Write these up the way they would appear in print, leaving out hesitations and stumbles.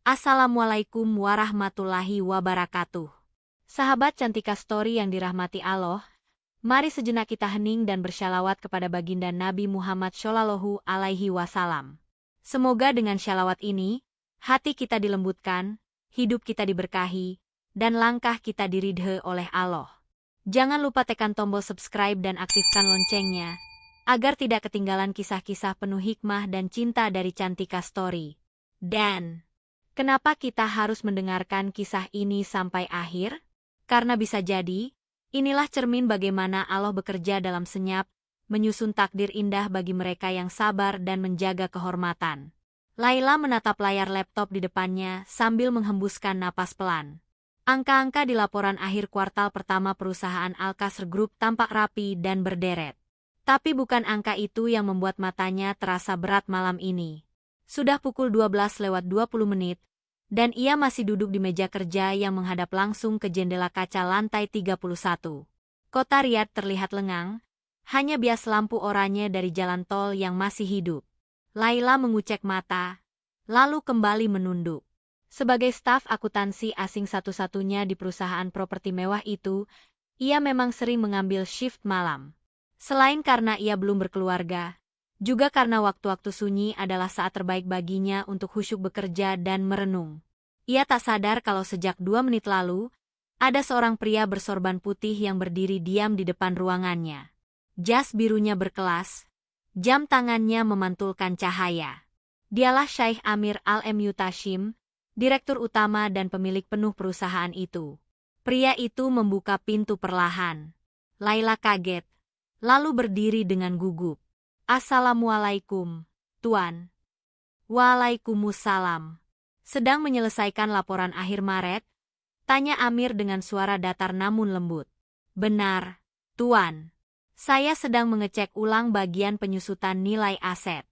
Assalamualaikum warahmatullahi wabarakatuh. Sahabat Cantika Story yang dirahmati Allah, mari sejenak kita hening dan bersyalawat kepada baginda Nabi Muhammad Shallallahu Alaihi Wasallam. Semoga dengan syalawat ini, hati kita dilembutkan, hidup kita diberkahi, dan langkah kita diridhe oleh Allah. Jangan lupa tekan tombol subscribe dan aktifkan loncengnya, agar tidak ketinggalan kisah-kisah penuh hikmah dan cinta dari Cantika Story. Dan kenapa kita harus mendengarkan kisah ini sampai akhir? Karena bisa jadi, inilah cermin bagaimana Allah bekerja dalam senyap, menyusun takdir indah bagi mereka yang sabar dan menjaga kehormatan. Laila menatap layar laptop di depannya sambil menghembuskan napas pelan. Angka-angka di laporan akhir kuartal pertama perusahaan Alkasr Group tampak rapi dan berderet. Tapi bukan angka itu yang membuat matanya terasa berat malam ini. Sudah pukul 12:20, dan ia masih duduk di meja kerja yang menghadap langsung ke jendela kaca lantai 31. Kota Riyadh terlihat lengang, hanya bias lampu oranye dari jalan tol yang masih hidup. Laila mengucek mata, lalu kembali menunduk. Sebagai staf akuntansi asing satu-satunya di perusahaan properti mewah itu, ia memang sering mengambil shift malam. Selain karena ia belum berkeluarga, juga karena waktu-waktu sunyi adalah saat terbaik baginya untuk khusyuk bekerja dan merenung. Ia tak sadar kalau sejak 2 menit lalu, ada seorang pria bersorban putih yang berdiri diam di depan ruangannya. Jas birunya berkelas, jam tangannya memantulkan cahaya. Dialah Syekh Amir Al-Mutashim, direktur utama dan pemilik penuh perusahaan itu. Pria itu membuka pintu perlahan. Laila kaget, lalu berdiri dengan gugup. Assalamualaikum, Tuan. Waalaikumsalam. Sedang menyelesaikan laporan akhir Maret? Tanya Amir dengan suara datar namun lembut. Benar, Tuan. Saya sedang mengecek ulang bagian penyusutan nilai aset.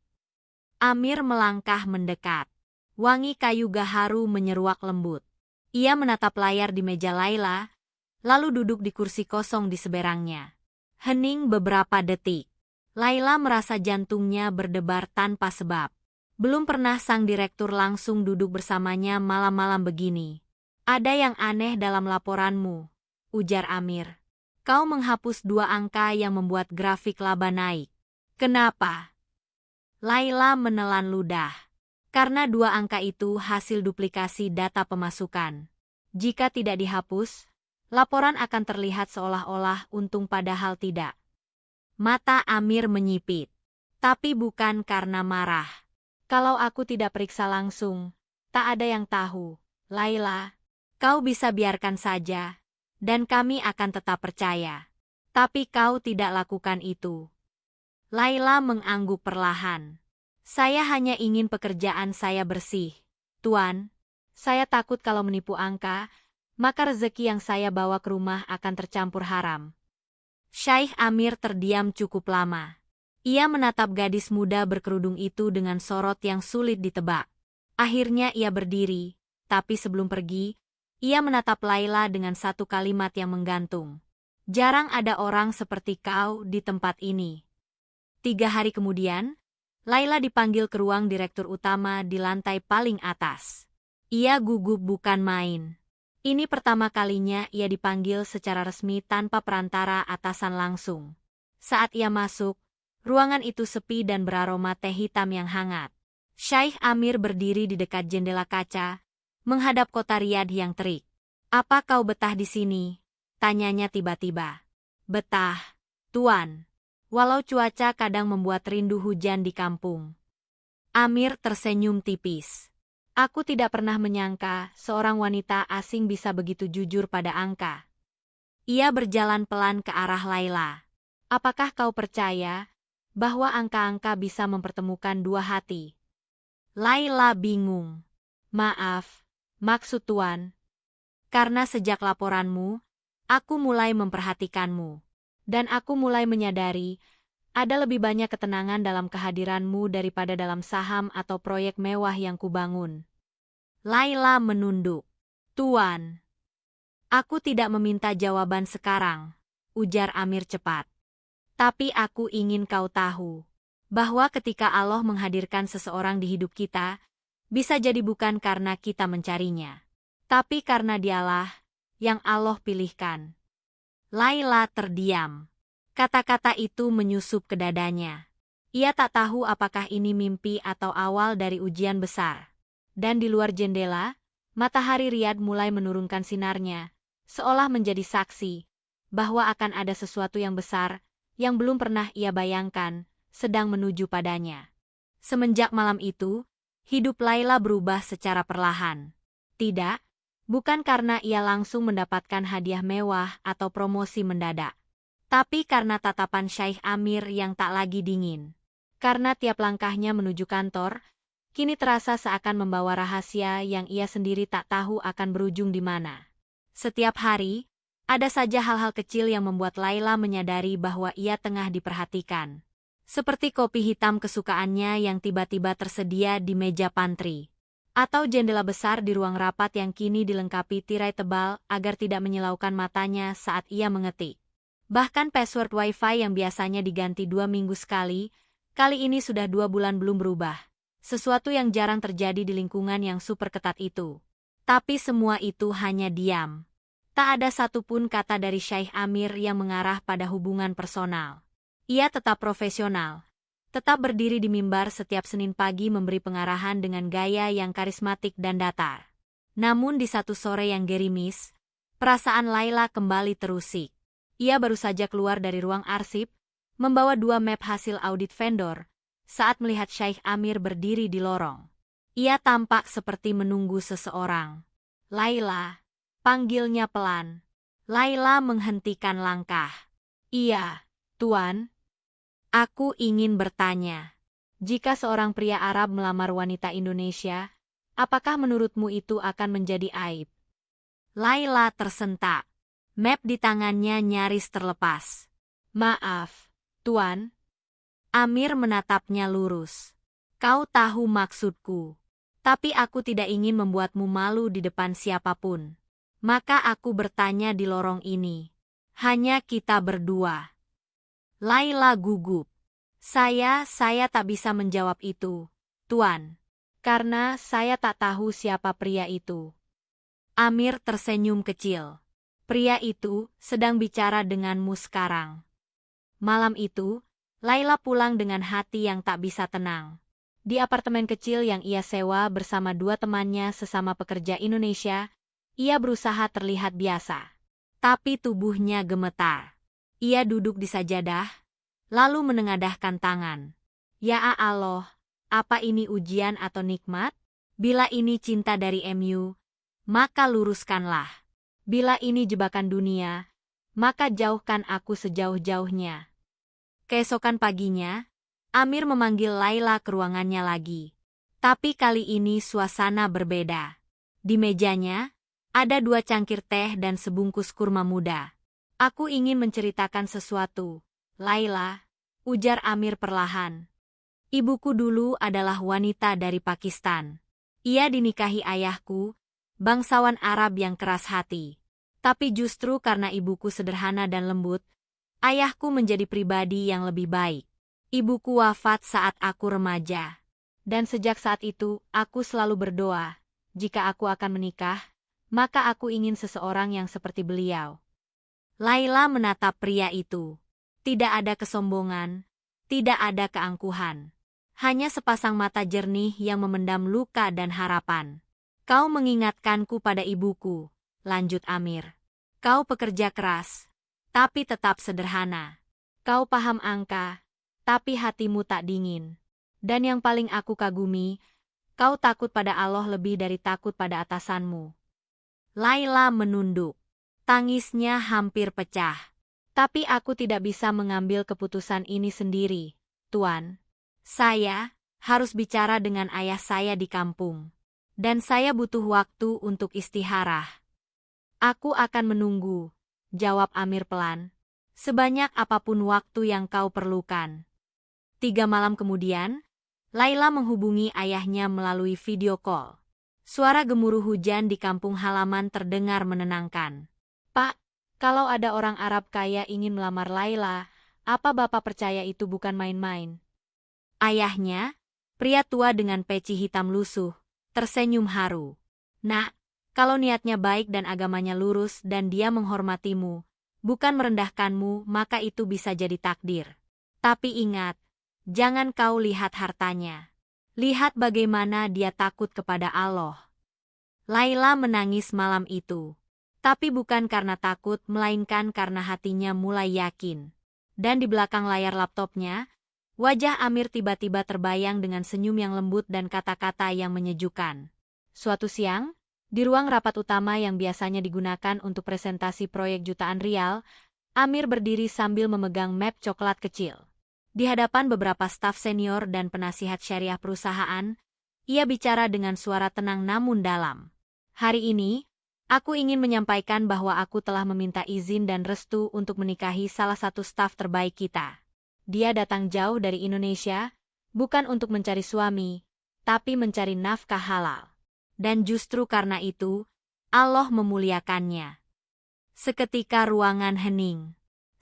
Amir melangkah mendekat. Wangi kayu gaharu menyeruak lembut. Ia menatap layar di meja Laila, lalu duduk di kursi kosong di seberangnya. Hening beberapa detik. Laila merasa jantungnya berdebar tanpa sebab. Belum pernah sang direktur langsung duduk bersamanya malam-malam begini. Ada yang aneh dalam laporanmu, ujar Amir. Kau menghapus 2 angka yang membuat grafik laba naik. Kenapa? Laila menelan ludah. Karena 2 angka itu hasil duplikasi data pemasukan. Jika tidak dihapus, laporan akan terlihat seolah-olah untung padahal tidak. Mata Amir menyipit. Tapi bukan karena marah. Kalau aku tidak periksa langsung, tak ada yang tahu. Laila, kau bisa biarkan saja, dan kami akan tetap percaya. Tapi kau tidak lakukan itu. Laila mengangguk perlahan. Saya hanya ingin pekerjaan saya bersih, Tuan. Saya takut kalau menipu angka, maka rezeki yang saya bawa ke rumah akan tercampur haram. Syekh Amir terdiam cukup lama. Ia menatap gadis muda berkerudung itu dengan sorot yang sulit ditebak. Akhirnya ia berdiri, tapi sebelum pergi, ia menatap Laila dengan satu kalimat yang menggantung. Jarang ada orang seperti kau di tempat ini. 3 hari kemudian, Laila dipanggil ke ruang direktur utama di lantai paling atas. Ia gugup bukan main. Ini pertama kalinya ia dipanggil secara resmi tanpa perantara atasan langsung. Saat ia masuk, ruangan itu sepi dan beraroma teh hitam yang hangat. Syekh Amir berdiri di dekat jendela kaca, menghadap kota Riyadh yang terik. Apa kau betah di sini? Tanyanya tiba-tiba. Betah, Tuan. Walau cuaca kadang membuat rindu hujan di kampung. Amir tersenyum tipis. Aku tidak pernah menyangka seorang wanita asing bisa begitu jujur pada angka. Ia berjalan pelan ke arah Laila. Apakah kau percaya bahwa angka-angka bisa mempertemukan 2 hati? Laila bingung. Maaf, maksud Tuan. Karena sejak laporanmu, aku mulai memperhatikanmu. Dan aku mulai menyadari, ada lebih banyak ketenangan dalam kehadiranmu daripada dalam saham atau proyek mewah yang kubangun. Laila menunduk. Tuan, aku tidak meminta jawaban sekarang, ujar Amir cepat. Tapi aku ingin kau tahu, bahwa ketika Allah menghadirkan seseorang di hidup kita, Bisa jadi bukan karena kita mencarinya, tapi karena dialah yang Allah pilihkan. Laila terdiam. Kata-kata itu menyusup ke dadanya. Ia tak tahu apakah ini mimpi atau awal dari ujian besar. Dan di luar jendela, matahari Riyadh mulai menurunkan sinarnya, seolah menjadi saksi bahwa akan ada sesuatu yang besar yang belum pernah ia bayangkan sedang menuju padanya. Semenjak malam itu, hidup Laila berubah secara perlahan. Tidak, bukan karena ia langsung mendapatkan hadiah mewah atau promosi mendadak, tapi karena tatapan Syekh Amir yang tak lagi dingin. Karena tiap langkahnya menuju kantor, kini terasa seakan membawa rahasia yang ia sendiri tak tahu akan berujung di mana. Setiap hari, ada saja hal-hal kecil yang membuat Laila menyadari bahwa ia tengah diperhatikan. Seperti kopi hitam kesukaannya yang tiba-tiba tersedia di meja pantry. Atau jendela besar di ruang rapat yang kini dilengkapi tirai tebal agar tidak menyilaukan matanya saat ia mengetik. Bahkan password Wi-Fi yang biasanya diganti 2 minggu sekali, kali ini sudah 2 bulan belum berubah. Sesuatu yang jarang terjadi di lingkungan yang super ketat itu. Tapi semua itu hanya diam. Tak ada satupun kata dari Syekh Amir yang mengarah pada hubungan personal. Ia tetap profesional. Tetap berdiri di mimbar setiap Senin pagi memberi pengarahan dengan gaya yang karismatik dan datar. Namun di satu sore yang gerimis, perasaan Laila kembali terusik. Ia baru saja keluar dari ruang arsip, membawa 2 map hasil audit vendor, saat melihat Syekh Amir berdiri di lorong. Ia tampak seperti menunggu seseorang. Laila, panggilnya pelan. Laila menghentikan langkah. Iya, Tuan. Aku ingin bertanya. Jika seorang pria Arab melamar wanita Indonesia, apakah menurutmu itu akan menjadi aib? Laila tersentak. Map di tangannya nyaris terlepas. Maaf, Tuan. Amir menatapnya lurus. Kau tahu maksudku. Tapi aku tidak ingin membuatmu malu di depan siapapun. Maka aku bertanya di lorong ini. Hanya kita berdua. Laila gugup. Saya tak bisa menjawab itu, Tuan. Karena saya tak tahu siapa pria itu. Amir tersenyum kecil. Pria itu sedang bicara denganmu sekarang. Malam itu, Laila pulang dengan hati yang tak bisa tenang. Di apartemen kecil yang ia sewa bersama 2 temannya sesama pekerja Indonesia, ia berusaha terlihat biasa. Tapi tubuhnya gemetar. Ia duduk di sajadah, lalu menengadahkan tangan. Ya Allah, apa ini ujian atau nikmat? Bila ini cinta dari MU, maka luruskanlah. Bila ini jebakan dunia, maka jauhkan aku sejauh-jauhnya. Keesokan paginya, Amir memanggil Laila ke ruangannya lagi. Tapi kali ini suasana berbeda. Di mejanya, ada 2 cangkir teh dan sebungkus kurma muda. Aku ingin menceritakan sesuatu, Laila, ujar Amir perlahan. Ibuku dulu adalah wanita dari Pakistan. Ia dinikahi ayahku, bangsawan Arab yang keras hati. Tapi justru karena ibuku sederhana dan lembut, ayahku menjadi pribadi yang lebih baik. Ibuku wafat saat aku remaja. Dan sejak saat itu, aku selalu berdoa, jika aku akan menikah, maka aku ingin seseorang yang seperti beliau. Laila menatap pria itu. Tidak ada kesombongan, tidak ada keangkuhan. Hanya sepasang mata jernih yang memendam luka dan harapan. Kau mengingatkanku pada ibuku, lanjut Amir. Kau pekerja keras, tapi tetap sederhana. Kau paham angka, tapi hatimu tak dingin. Dan yang paling aku kagumi, kau takut pada Allah lebih dari takut pada atasanmu. Laila menunduk. Tangisnya hampir pecah. Tapi aku tidak bisa mengambil keputusan ini sendiri, Tuan. Saya harus bicara dengan ayah saya di kampung. Dan saya butuh waktu untuk istirahat. Aku akan menunggu, jawab Amir pelan. Sebanyak apapun waktu yang kau perlukan. 3 malam kemudian, Laila menghubungi ayahnya melalui video call. Suara gemuruh hujan di kampung halaman terdengar menenangkan. Pak, kalau ada orang Arab kaya ingin melamar Laila, apa Bapak percaya itu bukan main-main? Ayahnya, pria tua dengan peci hitam lusuh, tersenyum haru. Nah, kalau niatnya baik dan agamanya lurus dan dia menghormatimu, bukan merendahkanmu, maka itu bisa jadi takdir. Tapi ingat, jangan kau lihat hartanya. Lihat bagaimana dia takut kepada Allah. Laila menangis malam itu. Tapi bukan karena takut, melainkan karena hatinya mulai yakin. Dan di belakang layar laptopnya, wajah Amir tiba-tiba terbayang dengan senyum yang lembut dan kata-kata yang menyejukkan. Suatu siang, di ruang rapat utama yang biasanya digunakan untuk presentasi proyek jutaan rial, Amir berdiri sambil memegang map coklat kecil. Di hadapan beberapa staf senior dan penasihat syariah perusahaan, ia bicara dengan suara tenang namun dalam. Hari ini, aku ingin menyampaikan bahwa aku telah meminta izin dan restu untuk menikahi salah satu staf terbaik kita. Dia datang jauh dari Indonesia, bukan untuk mencari suami, tapi mencari nafkah halal. Dan justru karena itu, Allah memuliakannya. Seketika ruangan hening.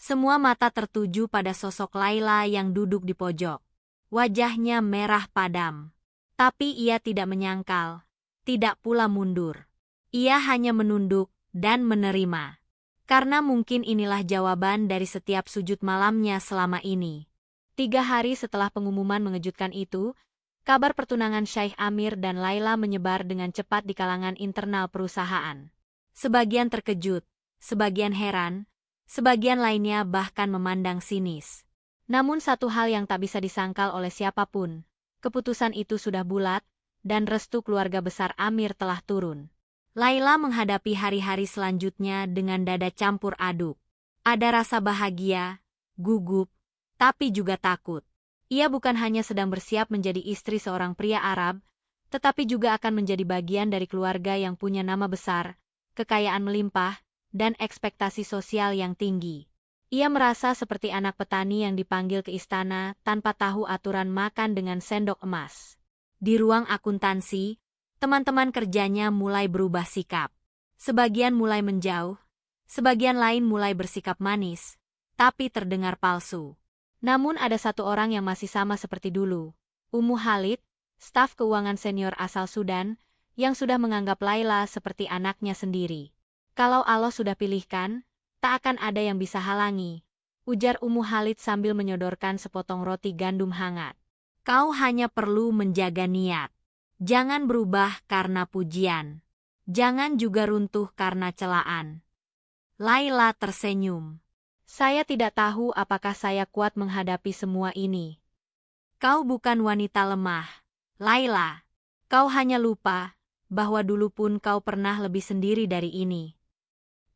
Semua mata tertuju pada sosok Laila yang duduk di pojok. Wajahnya merah padam. Tapi ia tidak menyangkal, tidak pula mundur. Ia hanya menunduk dan menerima. Karena mungkin inilah jawaban dari setiap sujud malamnya selama ini. 3 hari setelah pengumuman mengejutkan itu, kabar pertunangan Syekh Amir dan Laila menyebar dengan cepat di kalangan internal perusahaan. Sebagian terkejut, sebagian heran, sebagian lainnya bahkan memandang sinis. Namun satu hal yang tak bisa disangkal oleh siapapun, keputusan itu sudah bulat, dan restu keluarga besar Amir telah turun. Laila menghadapi hari-hari selanjutnya dengan dada campur aduk. Ada rasa bahagia, gugup, tapi juga takut. Ia bukan hanya sedang bersiap menjadi istri seorang pria Arab, tetapi juga akan menjadi bagian dari keluarga yang punya nama besar, kekayaan melimpah, dan ekspektasi sosial yang tinggi. Ia merasa seperti anak petani yang dipanggil ke istana tanpa tahu aturan makan dengan sendok emas. Di ruang akuntansi, teman-teman kerjanya mulai berubah sikap. Sebagian mulai menjauh, sebagian lain mulai bersikap manis, tapi terdengar palsu. Namun ada satu orang yang masih sama seperti dulu, Ummu Khalid, staf keuangan senior asal Sudan, yang sudah menganggap Laila seperti anaknya sendiri. Kalau Allah sudah pilihkan, tak akan ada yang bisa halangi, ujar Ummu Khalid sambil menyodorkan sepotong roti gandum hangat. Kau hanya perlu menjaga niat. Jangan berubah karena pujian. Jangan juga runtuh karena celaan. Laila tersenyum. Saya tidak tahu apakah saya kuat menghadapi semua ini. Kau bukan wanita lemah, Laila. Kau hanya lupa bahwa dulu pun kau pernah lebih sendiri dari ini.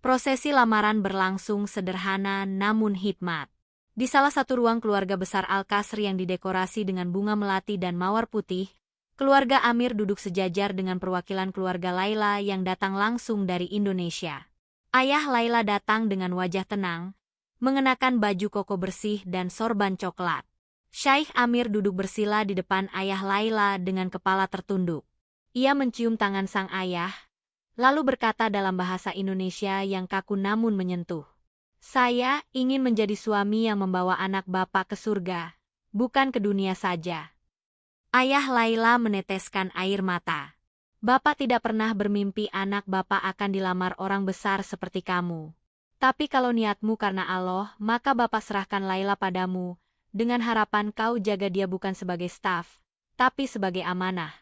Prosesi lamaran berlangsung sederhana namun hikmat. Di salah satu ruang keluarga besar Al-Qasr yang didekorasi dengan bunga melati dan mawar putih, keluarga Amir duduk sejajar dengan perwakilan keluarga Laila yang datang langsung dari Indonesia. Ayah Laila datang dengan wajah tenang, mengenakan baju koko bersih dan sorban coklat. Syekh Amir duduk bersila di depan ayah Laila dengan kepala tertunduk. Ia mencium tangan sang ayah, lalu berkata dalam bahasa Indonesia yang kaku namun menyentuh. Saya ingin menjadi suami yang membawa anak Bapak ke surga, bukan ke dunia saja. Ayah Laila meneteskan air mata. Bapak tidak pernah bermimpi anak Bapak akan dilamar orang besar seperti kamu. Tapi kalau niatmu karena Allah, maka Bapak serahkan Laila padamu, dengan harapan kau jaga dia bukan sebagai staf, tapi sebagai amanah.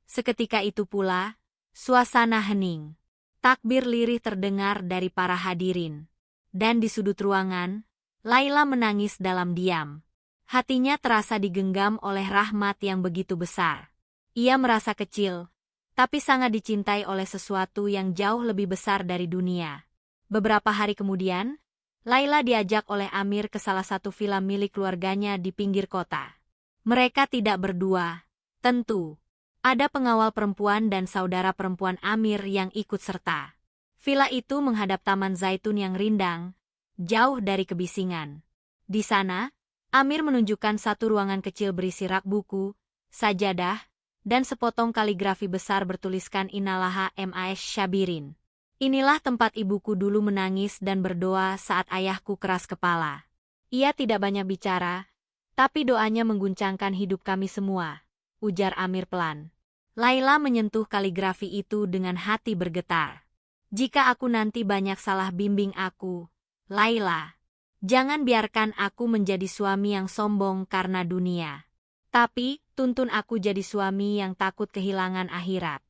Seketika itu pula, suasana hening. Takbir lirih terdengar dari para hadirin. Dan di sudut ruangan, Laila menangis dalam diam. Hatinya terasa digenggam oleh rahmat yang begitu besar. Ia merasa kecil, tapi sangat dicintai oleh sesuatu yang jauh lebih besar dari dunia. Beberapa hari kemudian, Laila diajak oleh Amir ke salah satu villa milik keluarganya di pinggir kota. Mereka tidak berdua, tentu. Ada pengawal perempuan dan saudara perempuan Amir yang ikut serta. Villa itu menghadap taman zaitun yang rindang, jauh dari kebisingan. Di sana, Amir menunjukkan satu ruangan kecil berisi rak buku, sajadah, dan sepotong kaligrafi besar bertuliskan Innalaha Mas Syabirin. Inilah tempat ibuku dulu menangis dan berdoa saat ayahku keras kepala. Ia tidak banyak bicara, tapi doanya mengguncangkan hidup kami semua, ujar Amir pelan. Laila menyentuh kaligrafi itu dengan hati bergetar. Jika aku nanti banyak salah, bimbing aku, Laila. Jangan biarkan aku menjadi suami yang sombong karena dunia. Tapi, tuntun aku jadi suami yang takut kehilangan akhirat.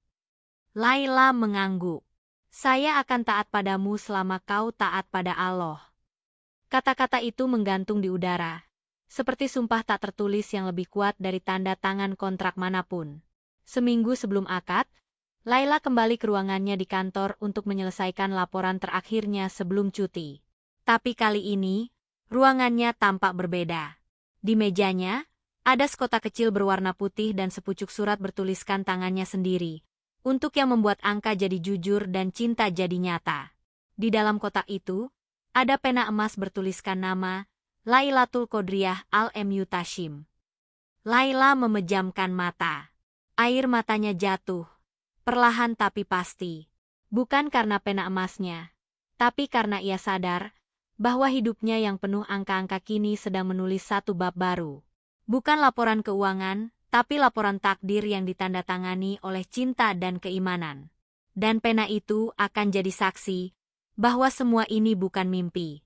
Laila mengangguk. Saya akan taat padamu selama kau taat pada Allah. Kata-kata itu menggantung di udara, seperti sumpah tak tertulis yang lebih kuat dari tanda tangan kontrak manapun. Seminggu sebelum akad, Laila kembali ke ruangannya di kantor untuk menyelesaikan laporan terakhirnya sebelum cuti. Tapi kali ini, ruangannya tampak berbeda. Di mejanya, ada sekotak kecil berwarna putih dan sepucuk surat bertuliskan tangannya sendiri, untuk yang membuat angka jadi jujur dan cinta jadi nyata. Di dalam kotak itu, ada pena emas bertuliskan nama, Lailatul Qodriyah Al-Mutashim. Laila memejamkan mata. Air matanya jatuh, perlahan tapi pasti. Bukan karena pena emasnya, tapi karena ia sadar bahwa hidupnya yang penuh angka-angka kini sedang menulis satu bab baru. Bukan laporan keuangan, tapi laporan takdir yang ditandatangani oleh cinta dan keimanan. Dan pena itu akan jadi saksi bahwa semua ini bukan mimpi.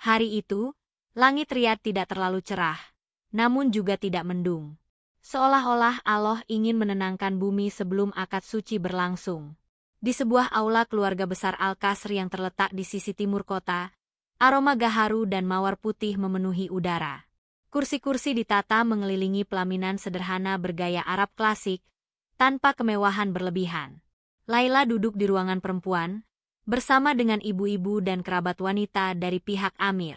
Hari itu, langit Riyadh tidak terlalu cerah, namun juga tidak mendung. Seolah-olah Allah ingin menenangkan bumi sebelum akad suci berlangsung. Di sebuah aula keluarga besar Al-Qasr yang terletak di sisi timur kota, aroma gaharu dan mawar putih memenuhi udara. Kursi-kursi ditata mengelilingi pelaminan sederhana bergaya Arab klasik, tanpa kemewahan berlebihan. Laila duduk di ruangan perempuan, bersama dengan ibu-ibu dan kerabat wanita dari pihak Amir.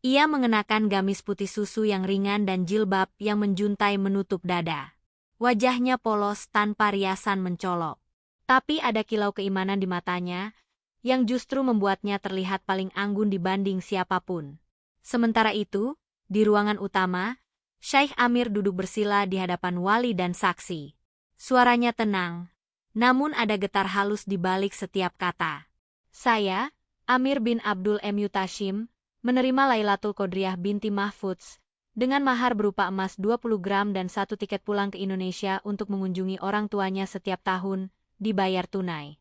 Ia mengenakan gamis putih susu yang ringan dan jilbab yang menjuntai menutup dada. Wajahnya polos tanpa riasan mencolok. Tapi ada kilau keimanan di matanya, yang justru membuatnya terlihat paling anggun dibanding siapapun. Sementara itu, di ruangan utama, Syekh Amir duduk bersila di hadapan wali dan saksi. Suaranya tenang, namun ada getar halus di balik setiap kata. Saya, Amir bin Abdul Mutashim, menerima Lailatul Qodriyah binti Mahfudz, dengan mahar berupa emas 20 gram dan 1 tiket pulang ke Indonesia untuk mengunjungi orang tuanya setiap tahun, dibayar tunai.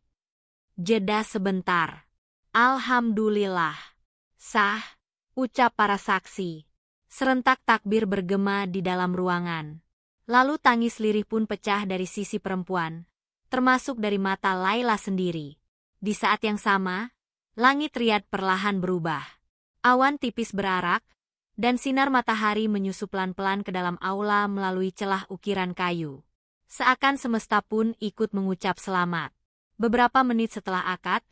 Jeda sebentar. Alhamdulillah. Sah, ucap para saksi. Serentak takbir bergema di dalam ruangan. Lalu tangis lirih pun pecah dari sisi perempuan, termasuk dari mata Laila sendiri. Di saat yang sama, langit Riyadh perlahan berubah. Awan tipis berarak, dan sinar matahari menyusup pelan-pelan ke dalam aula melalui celah ukiran kayu. Seakan semesta pun ikut mengucap selamat. Beberapa menit setelah akad,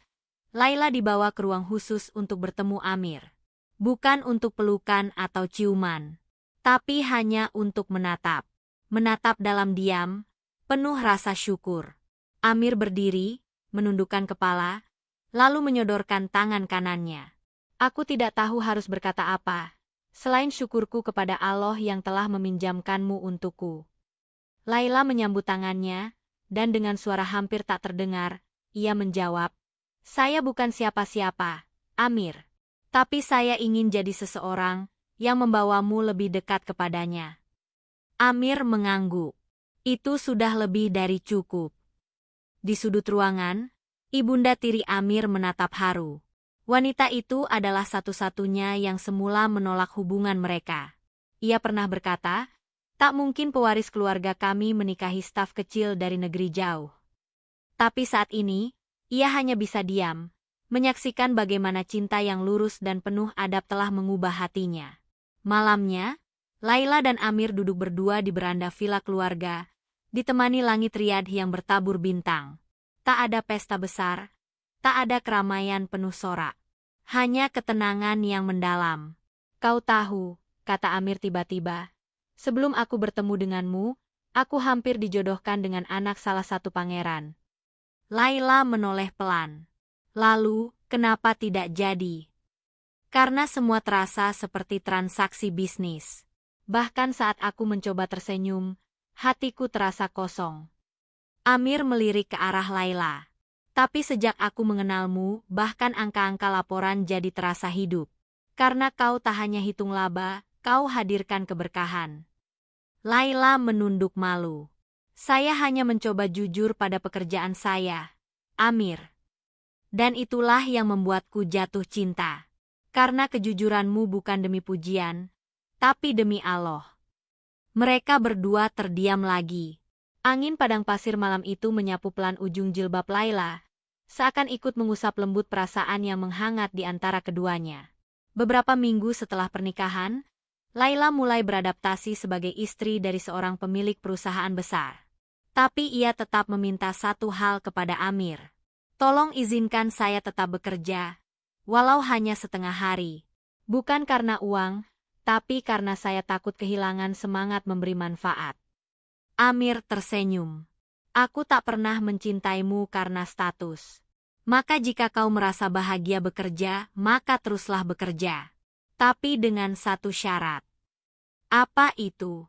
Laila dibawa ke ruang khusus untuk bertemu Amir. Bukan untuk pelukan atau ciuman, tapi hanya untuk menatap. Menatap dalam diam, penuh rasa syukur. Amir berdiri, menundukkan kepala, lalu menyodorkan tangan kanannya. Aku tidak tahu harus berkata apa, selain syukurku kepada Allah yang telah meminjamkanmu untukku. Laila menyambut tangannya, dan dengan suara hampir tak terdengar, ia menjawab, saya bukan siapa-siapa, Amir. Tapi saya ingin jadi seseorang yang membawamu lebih dekat kepadanya. Amir mengangguk. Itu sudah lebih dari cukup. Di sudut ruangan, ibunda tiri Amir menatap haru. Wanita itu adalah satu-satunya yang semula menolak hubungan mereka. Ia pernah berkata, tak mungkin pewaris keluarga kami menikahi staf kecil dari negeri jauh. Tapi saat ini, ia hanya bisa diam, menyaksikan bagaimana cinta yang lurus dan penuh adab telah mengubah hatinya. Malamnya, Laila dan Amir duduk berdua di beranda villa keluarga, ditemani langit Riyadh yang bertabur bintang. Tak ada pesta besar, tak ada keramaian penuh sorak. Hanya ketenangan yang mendalam. Kau tahu, kata Amir tiba-tiba, sebelum aku bertemu denganmu, aku hampir dijodohkan dengan anak salah satu pangeran. Laila menoleh pelan. Lalu, kenapa tidak jadi? Karena semua terasa seperti transaksi bisnis. Bahkan saat aku mencoba tersenyum, hatiku terasa kosong. Amir melirik ke arah Laila. Tapi sejak aku mengenalmu, bahkan angka-angka laporan jadi terasa hidup. Karena kau tak hanya hitung laba, kau hadirkan keberkahan. Laila menunduk malu. Saya hanya mencoba jujur pada pekerjaan saya, Amir. Dan itulah yang membuatku jatuh cinta. Karena kejujuranmu bukan demi pujian, tapi demi Allah. Mereka berdua terdiam lagi. Angin padang pasir malam itu menyapu pelan ujung jilbab Laila, seakan ikut mengusap lembut perasaan yang menghangat di antara keduanya. Beberapa minggu setelah pernikahan, Laila mulai beradaptasi sebagai istri dari seorang pemilik perusahaan besar. Tapi ia tetap meminta satu hal kepada Amir. Tolong izinkan saya tetap bekerja, walau hanya setengah hari. Bukan karena uang, tapi karena saya takut kehilangan semangat memberi manfaat. Amir tersenyum. Aku tak pernah mencintaimu karena status. Maka jika kau merasa bahagia bekerja, maka teruslah bekerja. Tapi dengan satu syarat. Apa itu?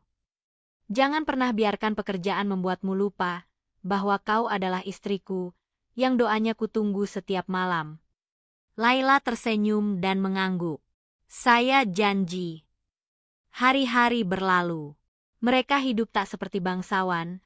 Jangan pernah biarkan pekerjaan membuatmu lupa bahwa kau adalah istriku, yang doanya kutunggu setiap malam. Laila tersenyum dan mengangguk. Saya janji. Hari-hari berlalu. Mereka hidup tak seperti bangsawan,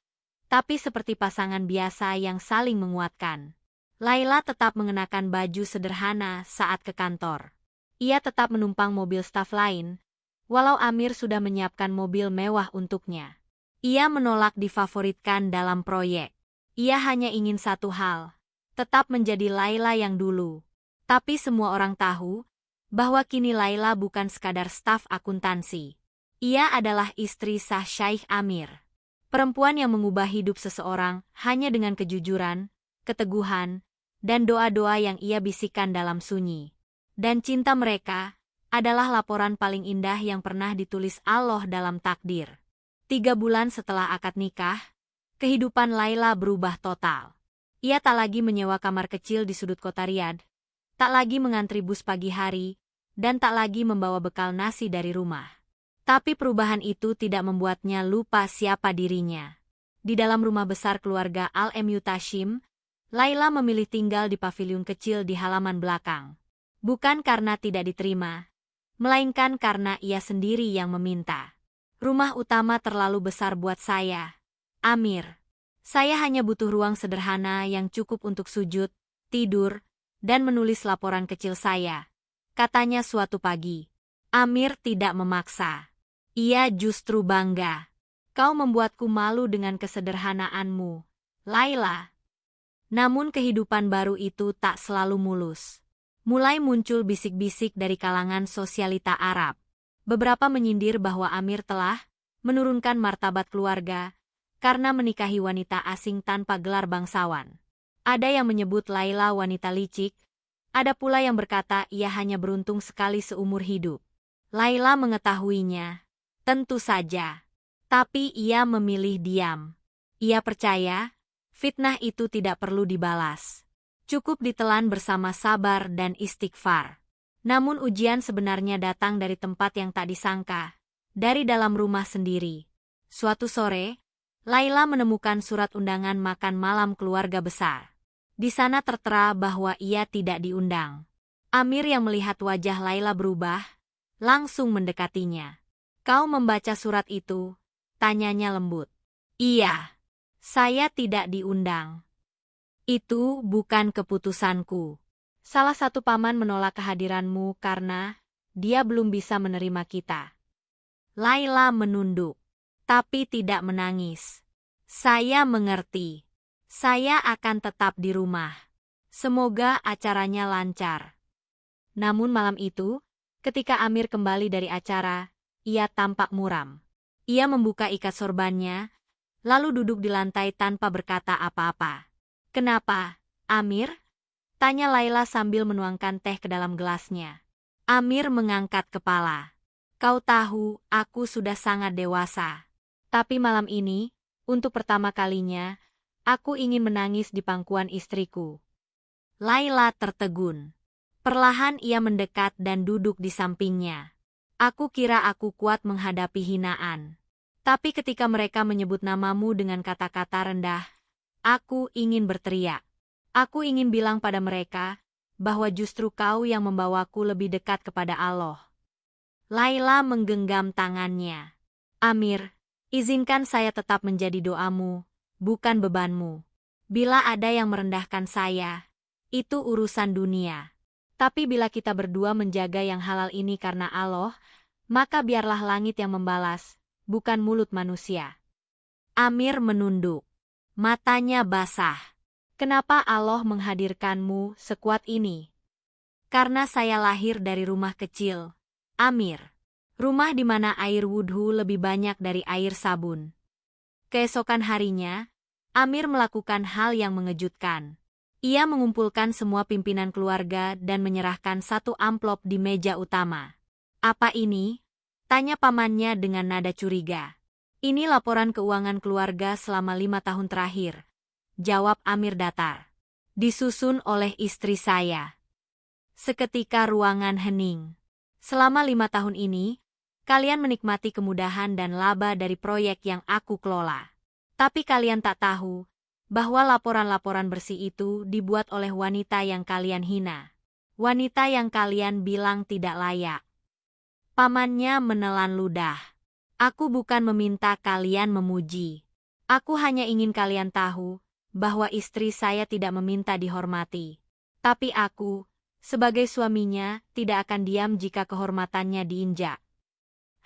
tapi seperti pasangan biasa yang saling menguatkan. Laila tetap mengenakan baju sederhana saat ke kantor. Ia tetap menumpang mobil staf lain, walau Amir sudah menyiapkan mobil mewah untuknya. Ia menolak difavoritkan dalam proyek. Ia hanya ingin satu hal, tetap menjadi Laila yang dulu. Tapi semua orang tahu bahwa kini Laila bukan sekadar staf akuntansi. Ia adalah istri sah Syekh Amir. Perempuan yang mengubah hidup seseorang hanya dengan kejujuran, keteguhan, dan doa-doa yang ia bisikan dalam sunyi. Dan cinta mereka adalah laporan paling indah yang pernah ditulis Allah dalam takdir. 3 bulan setelah akad nikah, kehidupan Laila berubah total. Ia tak lagi menyewa kamar kecil di sudut kota Riyadh, tak lagi mengantri bus pagi hari, dan tak lagi membawa bekal nasi dari rumah. Tapi perubahan itu tidak membuatnya lupa siapa dirinya. Di dalam rumah besar keluarga Al-Mutashim, Laila memilih tinggal di paviliun kecil di halaman belakang. Bukan karena tidak diterima, melainkan karena ia sendiri yang meminta. Rumah utama terlalu besar buat saya, Amir. Saya hanya butuh ruang sederhana yang cukup untuk sujud, tidur, dan menulis laporan kecil saya, katanya suatu pagi. Amir tidak memaksa. Ia justru bangga. Kau membuatku malu dengan kesederhanaanmu, Laila. Namun kehidupan baru itu tak selalu mulus. Mulai muncul bisik-bisik dari kalangan sosialita Arab. Beberapa menyindir bahwa Amir telah menurunkan martabat keluarga karena menikahi wanita asing tanpa gelar bangsawan. Ada yang menyebut Laila wanita licik, ada pula yang berkata ia hanya beruntung sekali seumur hidup. Laila mengetahuinya, tentu saja. Tapi ia memilih diam. Ia percaya, fitnah itu tidak perlu dibalas. Cukup ditelan bersama sabar dan istighfar. Namun ujian sebenarnya datang dari tempat yang tak disangka, dari dalam rumah sendiri. Suatu sore, Laila menemukan surat undangan makan malam keluarga besar. Di sana tertera bahwa ia tidak diundang. Amir yang melihat wajah Laila berubah, langsung mendekatinya. Kau membaca surat itu? Tanyanya lembut. Iya, saya tidak diundang. Itu bukan keputusanku. Salah satu paman menolak kehadiranmu karena dia belum bisa menerima kita. Laila menunduk, tapi tidak menangis. Saya mengerti. Saya akan tetap di rumah. Semoga acaranya lancar. Namun malam itu, ketika Amir kembali dari acara, ia tampak muram. Ia membuka ikat sorbannya, lalu duduk di lantai tanpa berkata apa-apa. Kenapa, Amir? Tanya Laila sambil menuangkan teh ke dalam gelasnya. Amir mengangkat kepala. Kau tahu, aku sudah sangat dewasa. Tapi malam ini, untuk pertama kalinya, aku ingin menangis di pangkuan istriku. Laila tertegun. Perlahan ia mendekat dan duduk di sampingnya. Aku kira aku kuat menghadapi hinaan. Tapi ketika mereka menyebut namamu dengan kata-kata rendah, aku ingin berteriak. Aku ingin bilang pada mereka bahwa justru kau yang membawaku lebih dekat kepada Allah. Laila menggenggam tangannya. Amir, izinkan saya tetap menjadi doamu, bukan bebanmu. Bila ada yang merendahkan saya, itu urusan dunia. Tapi bila kita berdua menjaga yang halal ini karena Allah, maka biarlah langit yang membalas, bukan mulut manusia. Amir menunduk. Matanya basah. Kenapa Allah menghadirkanmu sekuat ini? Karena saya lahir dari rumah kecil, Amir. Rumah di mana air wudhu lebih banyak dari air sabun. Keesokan harinya, Amir melakukan hal yang mengejutkan. Ia mengumpulkan semua pimpinan keluarga dan menyerahkan satu amplop di meja utama. Apa ini? Tanya pamannya dengan nada curiga. Ini laporan keuangan keluarga selama 5 tahun terakhir. Jawab Amir datar. Disusun oleh istri saya. Seketika ruangan hening. Selama 5 tahun ini, kalian menikmati kemudahan dan laba dari proyek yang aku kelola. Tapi kalian tak tahu bahwa laporan-laporan bersih itu dibuat oleh wanita yang kalian hina. Wanita yang kalian bilang tidak layak. Pamannya menelan ludah. Aku bukan meminta kalian memuji. Aku hanya ingin kalian tahu bahwa istri saya tidak meminta dihormati. Tapi aku, sebagai suaminya, tidak akan diam jika kehormatannya diinjak.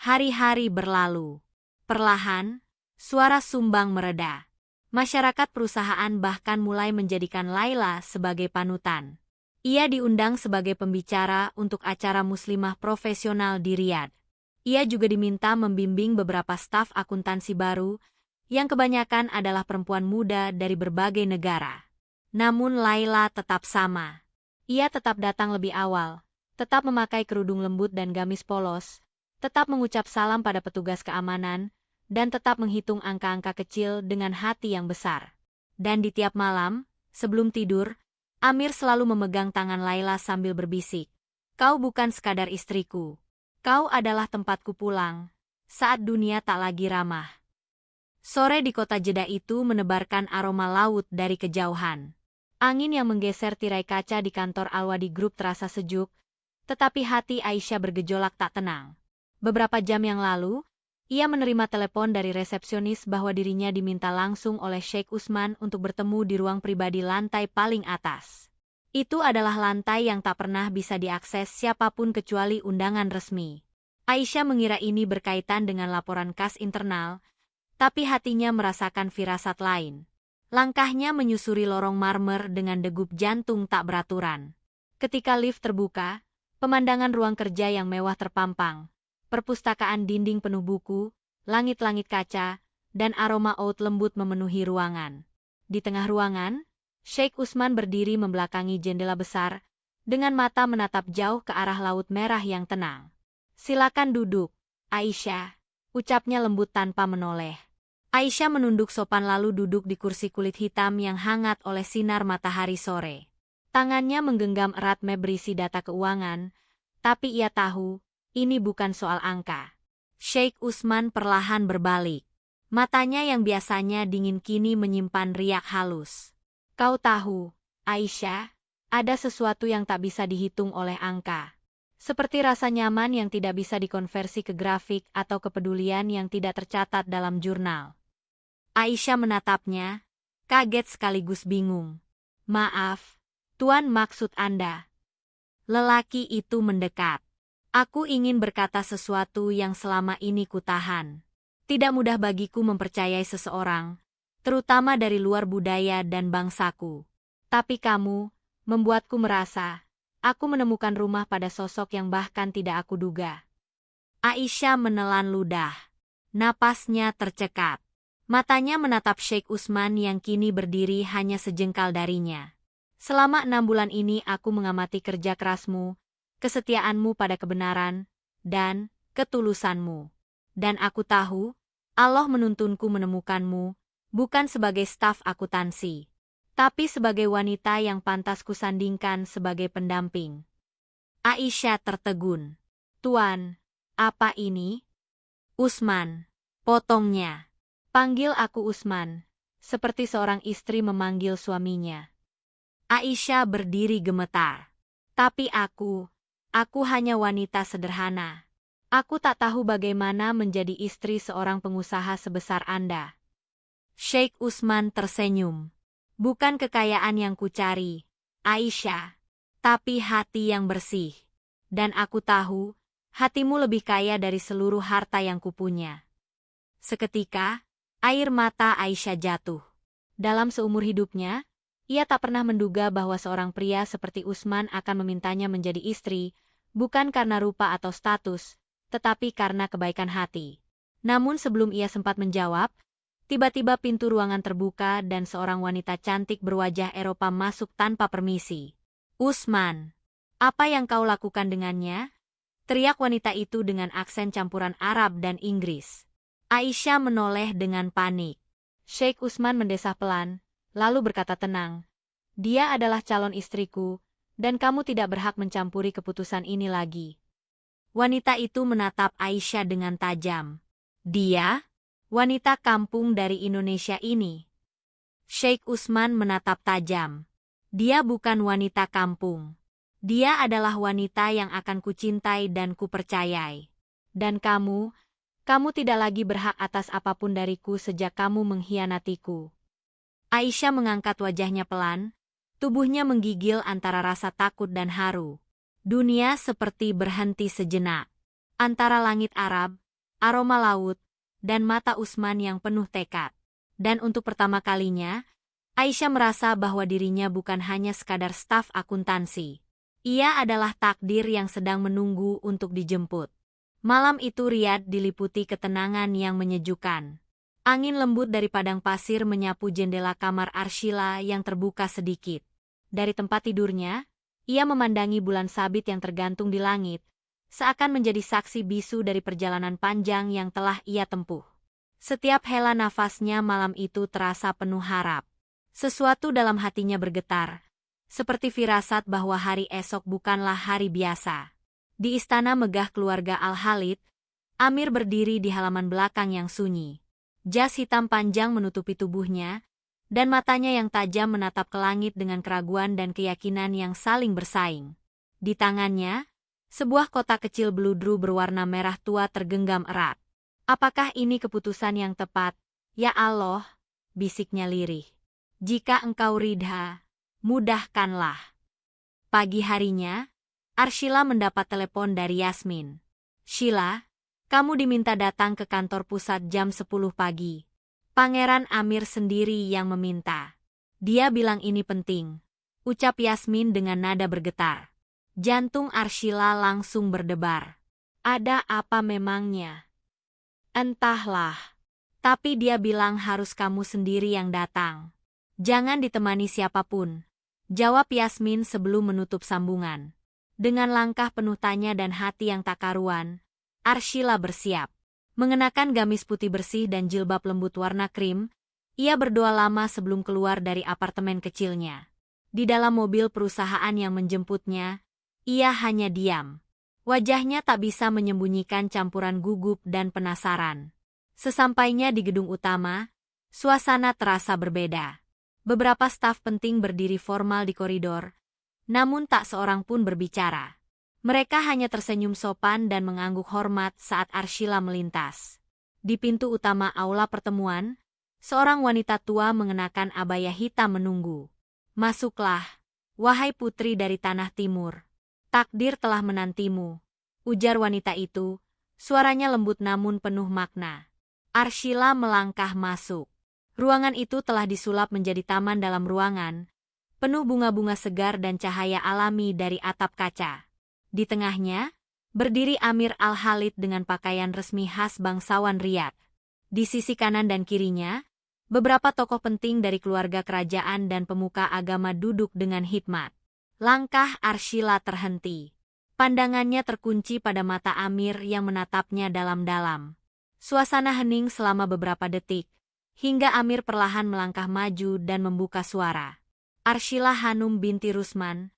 Hari-hari berlalu. Perlahan, suara sumbang mereda. Masyarakat perusahaan bahkan mulai menjadikan Laila sebagai panutan. Ia diundang sebagai pembicara untuk acara muslimah profesional di Riyadh. Ia juga diminta membimbing beberapa staf akuntansi baru, yang kebanyakan adalah perempuan muda dari berbagai negara. Namun Laila tetap sama. Ia tetap datang lebih awal, tetap memakai kerudung lembut dan gamis polos, tetap mengucap salam pada petugas keamanan, dan tetap menghitung angka-angka kecil dengan hati yang besar. Dan di tiap malam, sebelum tidur, Amir selalu memegang tangan Laila sambil berbisik. Kau bukan sekadar istriku. Kau adalah tempatku pulang, saat dunia tak lagi ramah. Sore di kota Jeddah itu menebarkan aroma laut dari kejauhan. Angin yang menggeser tirai kaca di kantor Al-Wadi Group terasa sejuk, tetapi hati Aisyah bergejolak tak tenang. Beberapa jam yang lalu, ia menerima telepon dari resepsionis bahwa dirinya diminta langsung oleh Sheikh Usman untuk bertemu di ruang pribadi lantai paling atas. Itu adalah lantai yang tak pernah bisa diakses siapapun kecuali undangan resmi. Aisyah mengira ini berkaitan dengan laporan kas internal, tapi hatinya merasakan firasat lain. Langkahnya menyusuri lorong marmer dengan degup jantung tak beraturan. Ketika lift terbuka, pemandangan ruang kerja yang mewah terpampang. Perpustakaan dinding penuh buku, langit-langit kaca, dan aroma oud lembut memenuhi ruangan. Di tengah ruangan, Sheikh Usman berdiri membelakangi jendela besar, dengan mata menatap jauh ke arah laut merah yang tenang. Silakan duduk, Aisyah, ucapnya lembut tanpa menoleh. Aisyah menunduk sopan lalu duduk di kursi kulit hitam yang hangat oleh sinar matahari sore. Tangannya menggenggam erat map berisi data keuangan, tapi ia tahu, ini bukan soal angka. Sheikh Usman perlahan berbalik. Matanya yang biasanya dingin kini menyimpan riak halus. Kau tahu, Aisyah, ada sesuatu yang tak bisa dihitung oleh angka. Seperti rasa nyaman yang tidak bisa dikonversi ke grafik atau kepedulian yang tidak tercatat dalam jurnal. Aisyah menatapnya, kaget sekaligus bingung. Maaf, Tuan, maksud Anda? Lelaki itu mendekat. Aku ingin berkata sesuatu yang selama ini kutahan. Tidak mudah bagiku mempercayai seseorang, terutama dari luar budaya dan bangsaku. Tapi kamu membuatku merasa, aku menemukan rumah pada sosok yang bahkan tidak aku duga. Aisyah menelan ludah. Napasnya tercekat. Matanya menatap Sheikh Usman yang kini berdiri hanya sejengkal darinya. Selama 6 bulan ini aku mengamati kerja kerasmu, kesetiaanmu pada kebenaran, dan ketulusanmu. Dan aku tahu, Allah menuntunku menemukanmu, bukan sebagai staf akuntansi, tapi sebagai wanita yang pantas kusandingkan sebagai pendamping. Aisyah tertegun. Tuan, apa ini? Usman, potongnya. Panggil aku Usman, seperti seorang istri memanggil suaminya. Aisyah berdiri gemetar. Tapi aku hanya wanita sederhana. Aku tak tahu bagaimana menjadi istri seorang pengusaha sebesar Anda. Sheikh Usman tersenyum. Bukan kekayaan yang kucari, Aisyah, tapi hati yang bersih. Dan aku tahu, hatimu lebih kaya dari seluruh harta yang kupunya. Seketika, air mata Aisyah jatuh. Dalam seumur hidupnya, ia tak pernah menduga bahwa seorang pria seperti Usman akan memintanya menjadi istri, bukan karena rupa atau status, tetapi karena kebaikan hati. Namun sebelum ia sempat menjawab, tiba-tiba pintu ruangan terbuka dan seorang wanita cantik berwajah Eropa masuk tanpa permisi. "Usman, apa yang kau lakukan dengannya?" teriak wanita itu dengan aksen campuran Arab dan Inggris. Aisyah menoleh dengan panik. Sheikh Usman mendesah pelan, lalu berkata tenang, "Dia adalah calon istriku, dan kamu tidak berhak mencampuri keputusan ini lagi." Wanita itu menatap Aisyah dengan tajam. "Dia? Wanita kampung dari Indonesia ini?" Sheikh Usman menatap tajam. "Dia bukan wanita kampung. Dia adalah wanita yang akan kucintai dan kupercayai. Dan kamu tidak lagi berhak atas apapun dariku sejak kamu mengkhianatiku." Aisyah mengangkat wajahnya pelan, tubuhnya menggigil antara rasa takut dan haru. Dunia seperti berhenti sejenak. Antara langit Arab, aroma laut, dan mata Usman yang penuh tekad. Dan untuk pertama kalinya, Aisyah merasa bahwa dirinya bukan hanya sekadar staf akuntansi. Ia adalah takdir yang sedang menunggu untuk dijemput. Malam itu Riyadh diliputi ketenangan yang menyejukkan. Angin lembut dari padang pasir menyapu jendela kamar Arshila yang terbuka sedikit. Dari tempat tidurnya, ia memandangi bulan sabit yang tergantung di langit, seakan menjadi saksi bisu dari perjalanan panjang yang telah ia tempuh. Setiap hela nafasnya malam itu terasa penuh harap. Sesuatu dalam hatinya bergetar, seperti firasat bahwa hari esok bukanlah hari biasa. Di istana megah keluarga Al-Khalid, Amir berdiri di halaman belakang yang sunyi. Jas hitam panjang menutupi tubuhnya, dan matanya yang tajam menatap ke langit dengan keraguan dan keyakinan yang saling bersaing. Di tangannya, sebuah kotak kecil beludru berwarna merah tua tergenggam erat. "Apakah ini keputusan yang tepat, ya Allah?" bisiknya lirih. "Jika engkau ridha, mudahkanlah." Pagi harinya, Arshila mendapat telepon dari Yasmin. "Sheila, kamu diminta datang ke kantor pusat jam 10 pagi. Pangeran Amir sendiri yang meminta. Dia bilang ini penting," ucap Yasmin dengan nada bergetar. Jantung Arshila langsung berdebar. Ada apa memangnya? "Entahlah. Tapi dia bilang harus kamu sendiri yang datang. Jangan ditemani siapapun," jawab Yasmin sebelum menutup sambungan. Dengan langkah penuh tanya dan hati yang tak karuan, Arshila bersiap. Mengenakan gamis putih bersih dan jilbab lembut warna krim, ia berdoa lama sebelum keluar dari apartemen kecilnya. Di dalam mobil perusahaan yang menjemputnya, ia hanya diam. Wajahnya tak bisa menyembunyikan campuran gugup dan penasaran. Sesampainya di gedung utama, suasana terasa berbeda. Beberapa staf penting berdiri formal di koridor, namun tak seorang pun berbicara. Mereka hanya tersenyum sopan dan mengangguk hormat saat Arshila melintas. Di pintu utama aula pertemuan, seorang wanita tua mengenakan abaya hitam menunggu. "Masuklah, wahai putri dari Tanah Timur. Takdir telah menantimu," ujar wanita itu, suaranya lembut namun penuh makna. Arshila melangkah masuk. Ruangan itu telah disulap menjadi taman dalam ruangan, penuh bunga-bunga segar dan cahaya alami dari atap kaca. Di tengahnya, berdiri Amir Al-Khalid dengan pakaian resmi khas bangsawan Riyadh. Di sisi kanan dan kirinya, beberapa tokoh penting dari keluarga kerajaan dan pemuka agama duduk dengan hikmat. Langkah Arshila terhenti. Pandangannya terkunci pada mata Amir yang menatapnya dalam-dalam. Suasana hening selama beberapa detik, hingga Amir perlahan melangkah maju dan membuka suara. "Arshila Hanum binti Rusman,"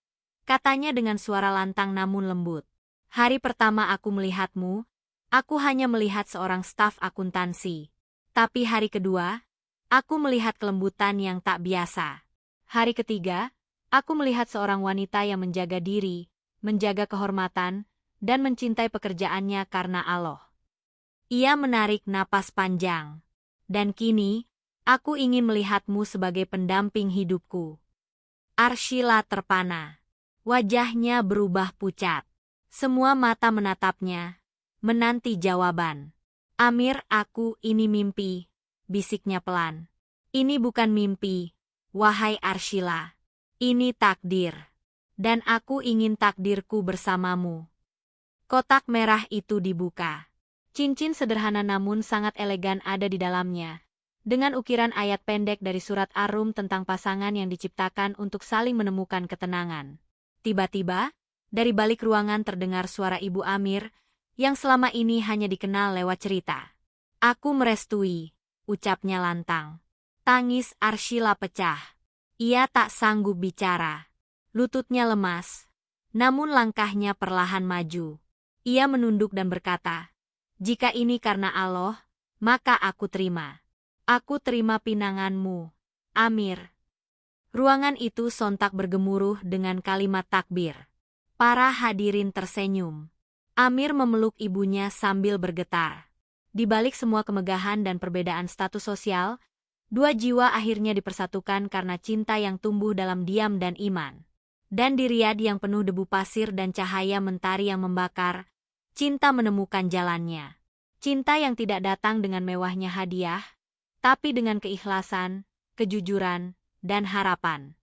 katanya dengan suara lantang namun lembut. "Hari pertama aku melihatmu, aku hanya melihat seorang staf akuntansi. Tapi hari kedua, aku melihat kelembutan yang tak biasa. Hari ketiga, aku melihat seorang wanita yang menjaga diri, menjaga kehormatan, dan mencintai pekerjaannya karena Allah." Ia menarik napas panjang. "Dan kini, Aku ingin melihatmu sebagai pendamping hidupku. Arshila terpana. Wajahnya berubah pucat. Semua mata menatapnya, menanti jawaban. Amir, ini mimpi, bisiknya pelan. Ini bukan mimpi, wahai Arshila. Ini takdir. Dan aku ingin takdirku bersamamu. Kotak merah itu dibuka. Cincin sederhana namun sangat elegan ada di dalamnya. Dengan ukiran ayat pendek dari surat Ar-Rum tentang pasangan yang diciptakan untuk saling menemukan ketenangan. Tiba-tiba, dari balik ruangan terdengar suara Ibu Amir, yang selama ini hanya dikenal lewat cerita. Aku merestui, ucapnya lantang. Tangis Arshila pecah. Ia tak sanggup bicara. Lututnya lemas, namun langkahnya perlahan maju. Ia menunduk dan berkata, "Jika ini karena Allah, maka aku terima. Aku terima pinanganmu, Amir." Ruangan itu sontak bergemuruh dengan kalimat takbir. Para hadirin tersenyum. Amir memeluk ibunya sambil bergetar. Di balik semua kemegahan dan perbedaan status sosial, dua jiwa akhirnya dipersatukan karena cinta yang tumbuh dalam diam dan iman. Dan di Riyadh yang penuh debu pasir dan cahaya mentari yang membakar, cinta menemukan jalannya. Cinta yang tidak datang dengan mewahnya hadiah, tapi dengan keikhlasan, kejujuran, dan harapan.